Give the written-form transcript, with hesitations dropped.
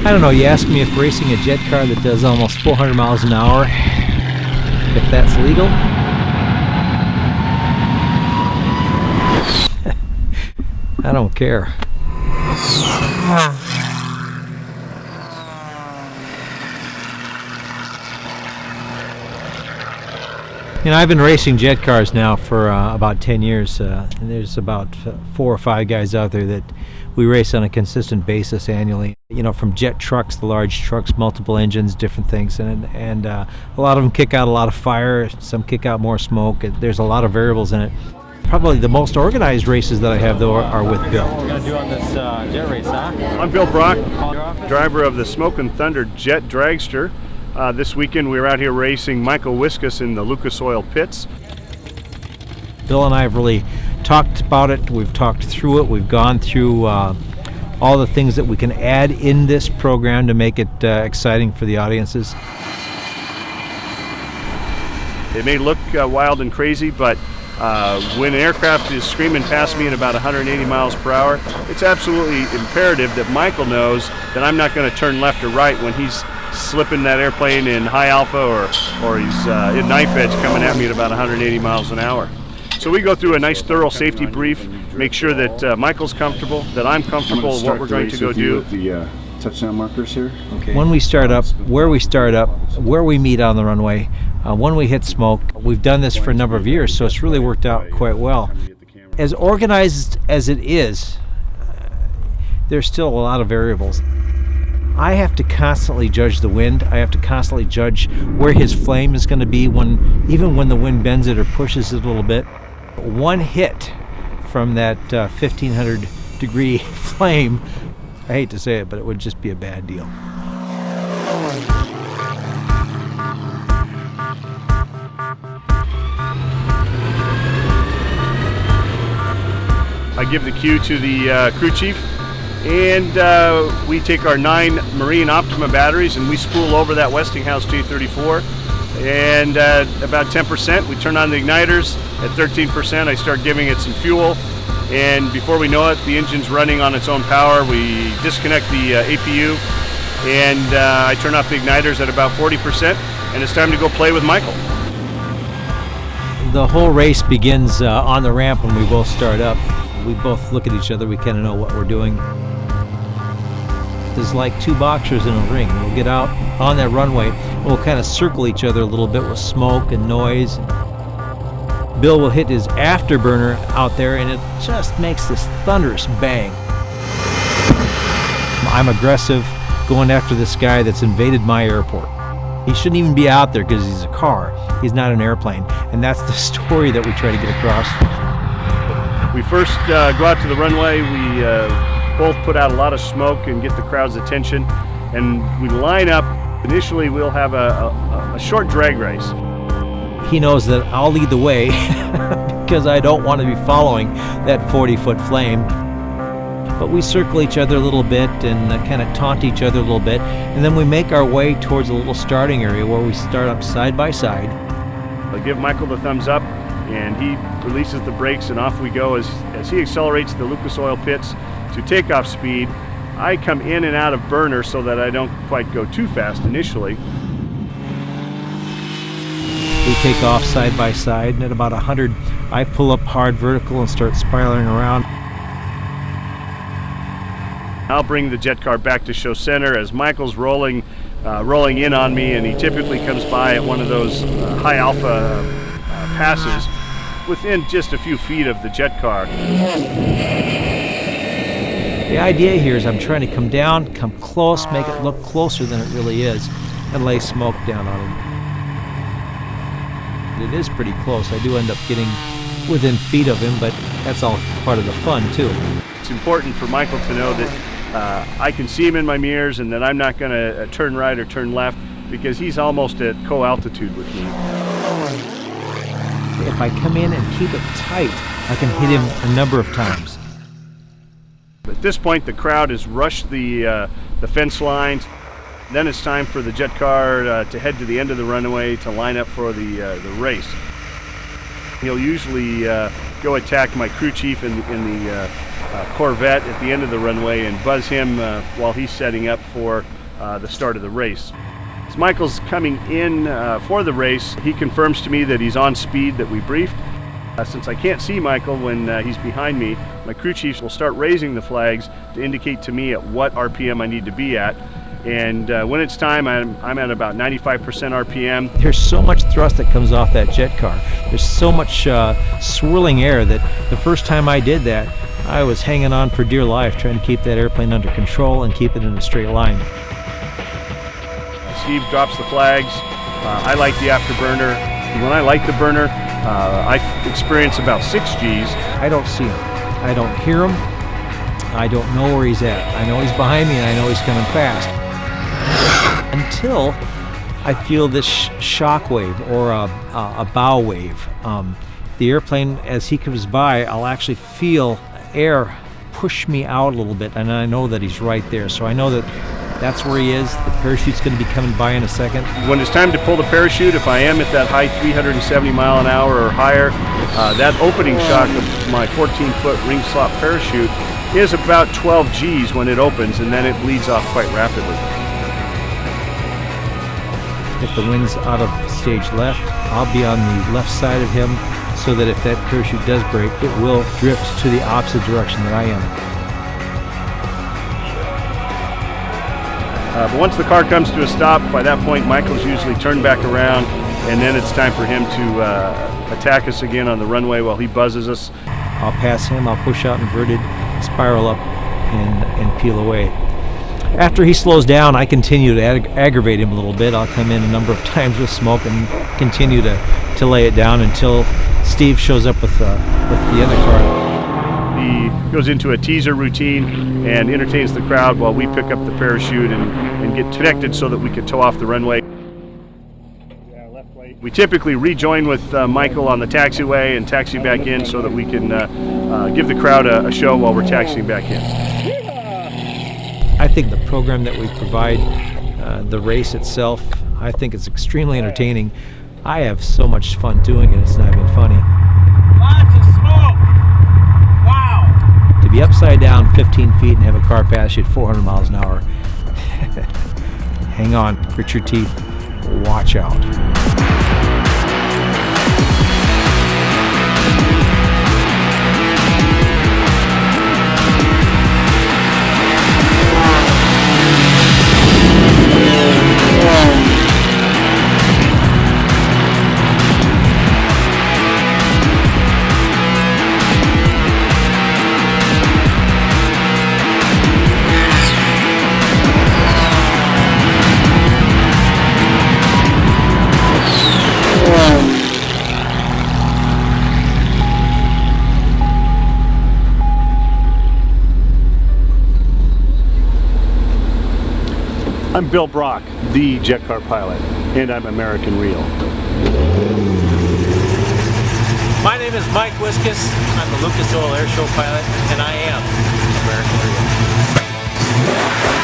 I don't know, you ask me if racing a jet car that does almost 400 miles an hour, if that's legal? I don't care. You know, I've been racing jet cars now for about 10 years, and there's about 4 or 5 guys out there that we race on a consistent basis annually. You know, from jet trucks, the large trucks, multiple engines, different things, and a lot of them kick out a lot of fire, some kick out more smoke. There's a lot of variables in it. Probably the most organized races that I have, though, are with Bill. What we're going to do on this jet race, huh? I'm Bill Braack, driver of the Smoke and Thunder Jet Dragster. This weekend we were out here racing Michael Wiskus in the Lucas Oil pits. Bill and I have really talked about it. We've talked through it. We've gone through all the things that we can add in this program to make it exciting for the audiences. It may look wild and crazy, but when an aircraft is screaming past me at about 180 miles per hour, it's absolutely imperative that Michael knows that I'm not going to turn left or right when he's slipping that airplane in high alpha or he's in knife edge coming at me at about 180 miles an hour. So we go through a nice thorough safety brief, make sure that Michael's comfortable, that I'm comfortable with what we're going to go do. The touchdown markers here. Okay. When we start up, where we meet on the runway, when we hit smoke. We've done this for a number of years, so it's really worked out quite well. As organized as it is, there's still a lot of variables. I have to constantly judge the wind. I have to constantly judge where his flame is going to be even when the wind bends it or pushes it a little bit. One hit from that 1500 degree flame, I hate to say it, but it would just be a bad deal. I give the cue to the crew chief, and we take our 9 Marine Optima batteries and we spool over that Westinghouse J34, and about 10% we turn on the igniters. At 13% I start giving it some fuel, and before we know it the engine's running on its own power. We disconnect the APU, and I turn off the igniters at about 40%, and it's time to go play with Michael. The whole race begins on the ramp when we both start up. We both look at each other, we kind of know what we're doing. There's like 2 boxers in a ring. We'll get out on that runway, we'll kind of circle each other a little bit with smoke and noise. Bill will hit his afterburner out there, and it just makes this thunderous bang. I'm aggressive, going after this guy that's invaded my airport. He shouldn't even be out there because he's a car. He's not an airplane, and that's the story that we try to get across. We first go out to the runway, we both put out a lot of smoke and get the crowd's attention, and we line up. Initially we'll have a short drag race. He knows that I'll lead the way because I don't want to be following that 40-foot flame. But we circle each other a little bit and kind of taunt each other a little bit, and then we make our way towards a little starting area where we start up side by side. I give Michael the thumbs up, and he releases the brakes, and off we go as he accelerates the Lucas Oil pits to takeoff speed. I come in and out of burner so that I don't quite go too fast initially. We take off side by side, and at about 100, I pull up hard vertical and start spiraling around. I'll bring the jet car back to show center as Michael's rolling in on me, and he typically comes by at one of those high alpha passes within just a few feet of the jet car. The idea here is I'm trying to come down, come close, make it look closer than it really is, and lay smoke down on it. It is pretty close. I do end up getting within feet of him, but that's all part of the fun too. It's important for Michael to know that I can see him in my mirrors, and that I'm not going to turn right or turn left because he's almost at co-altitude with me. If I come in and keep it tight, I can hit him a number of times. At this point, the crowd has rushed the fence lines. Then it's time for the jet car to head to the end of the runway to line up for the race. He'll usually go attack my crew chief in the Corvette at the end of the runway and buzz him while he's setting up for the start of the race. As Michael's coming in for the race, he confirms to me that he's on speed that we briefed. Since I can't see Michael when he's behind me, my crew chiefs will start raising the flags to indicate to me at what RPM I need to be at. And when it's time, I'm at about 95% RPM. There's so much thrust that comes off that JetCar. There's so much swirling air that the first time I did that, I was hanging on for dear life, trying to keep that airplane under control and keep it in a straight line. Steve drops the flags. I light the afterburner. When I light the burner, I experience about 6 Gs. I don't see him. I don't hear him. I don't know where he's at. I know he's behind me and I know he's coming fast. Until I feel this shock wave or a bow wave. The airplane, as he comes by, I'll actually feel air push me out a little bit, and I know that he's right there. So I know that that's where he is. The parachute's going to be coming by in a second. When it's time to pull the parachute, if I am at that high 370 mile an hour or higher, that opening shock of my 14-foot ring slot parachute is about 12 Gs when it opens, and then it bleeds off quite rapidly. If the wind's out of stage left, I'll be on the left side of him so that if that parachute does break, it will drift to the opposite direction that I am. But once the car comes to a stop, by that point Michael's usually turned back around, and then it's time for him to attack us again on the runway while he buzzes us. I'll pass him, I'll push out inverted, spiral up, and peel away. After he slows down, I continue to aggravate him a little bit. I'll come in a number of times with smoke and continue to lay it down until Steve shows up with the other car. He goes into a teaser routine and entertains the crowd while we pick up the parachute and get connected so that we can tow off the runway. We typically rejoin with Michael on the taxiway and taxi back in so that we can give the crowd a show while we're taxiing back in. I think the program that we provide, the race itself, I think it's extremely entertaining. I have so much fun doing it, it's not even funny. Lots of smoke! Wow! To be upside down 15 feet and have a car pass you at 400 miles an hour. Hang on, grit your teeth, watch out. I'm Bill Braack, the JetCar pilot, and I'm American Real. My name is Mike Wiskus. I'm the Lucas Oil Air Show pilot, and I am American Real.